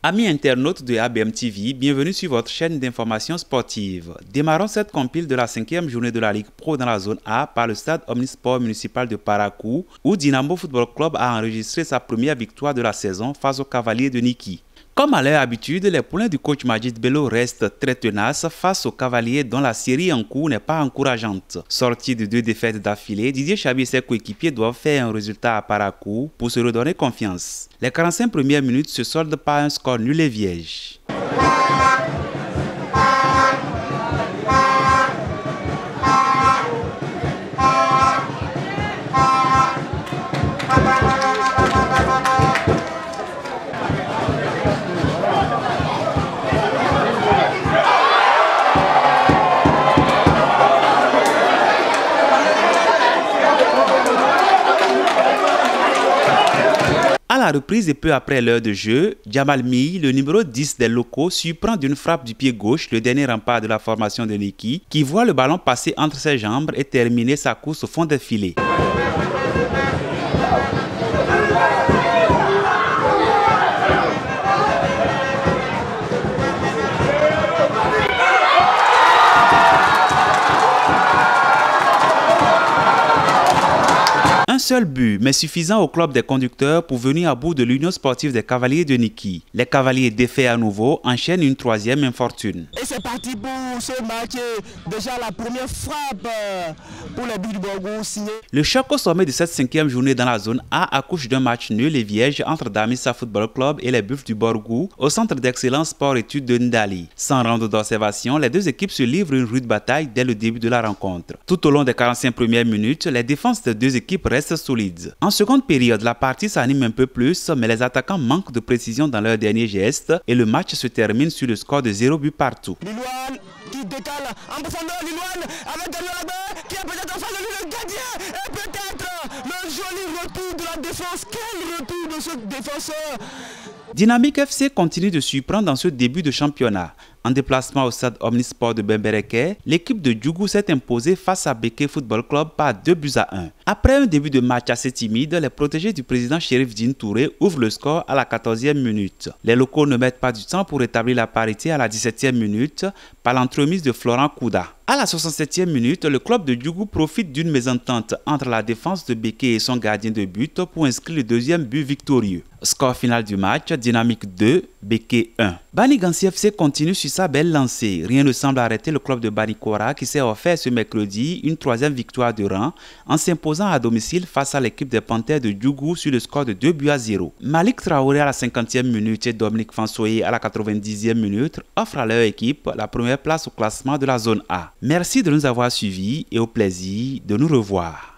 Amis internautes de ABM TV, bienvenue sur votre chaîne d'information sportive. Démarrons cette compile de la 5e journée de la Ligue Pro dans la zone A par le stade Omnisport municipal de Parakou, où Dynamo Football Club a enregistré sa première victoire de la saison face aux Cavaliers de Niki. Comme à leur habitude, les poulains du coach Majid Bello restent très tenaces face aux Cavaliers dont la série en cours n'est pas encourageante. Sortis de 2 défaites d'affilée, Didier Chabi et ses coéquipiers doivent faire un résultat à Parakou pour se redonner confiance. Les 45 premières minutes se soldent par un score nul et vierge. À la reprise et peu après l'heure de jeu, Jamal Mi, le numéro 10 des locaux, surprend d'une frappe du pied gauche le dernier rempart de la formation de Niki, qui voit le ballon passer entre ses jambes et terminer sa course au fond des filets. Un seul but, mais suffisant au club des conducteurs pour venir à bout de l'Union sportive des Cavaliers de Niki. Les Cavaliers défaits à nouveau enchaînent une 3e infortune. Et c'est parti pour ce match. Déjà la première frappe pour les buts du Borgou signé. Le choc au sommet de cette 5e journée dans la zone A accouche d'un match nul et vierge entre Damissa Football Club et les Buffs du Borgou au centre d'excellence sport-études de Ndali. Sans rendre d'observation, les deux équipes se livrent une rude bataille dès le début de la rencontre. Tout au long des 45 premières minutes, les défenses des deux équipes restent solides. En seconde période, la partie s'anime un peu plus, mais les attaquants manquent de précision dans leurs derniers gestes et le match se termine sur le score de 0 but partout. Lilouane qui décale en profondeur, Lilouane avec Daniel Labert qui est peut-être en face de lui le gardien et peut-être le joli retour de la défense. Quel retour de ce défenseur! Dynamique FC continue de surprendre dans ce début de championnat. En déplacement au stade Omnisport de Bembereke, l'équipe de Djougou s'est imposée face à Beke Football Club par 2-1. Après un début de match assez timide, les protégés du président Chérif Dine Touré ouvrent le score à la 14e minute. Les locaux ne mettent pas du temps pour rétablir la parité à la 17e minute par l'entremise de Florent Kouda. À la 67e minute, le club de Djougou profite d'une mésentente entre la défense de Beke et son gardien de but pour inscrire le 2e but victorieux. Score final du match, Dynamique 2, Beke 1. Bani Gansi FC continue sur sa belle lancée. Rien ne semble arrêter le club de Banikora qui s'est offert ce mercredi une 3e victoire de rang en s'imposant à domicile face à l'équipe des Panthères de Djougou sur le score de 2-0. Malik Traoré à la 50e minute et Dominique Fansoye à la 90e minute offrent à leur équipe la première place au classement de la zone A. Merci de nous avoir suivis et au plaisir de nous revoir.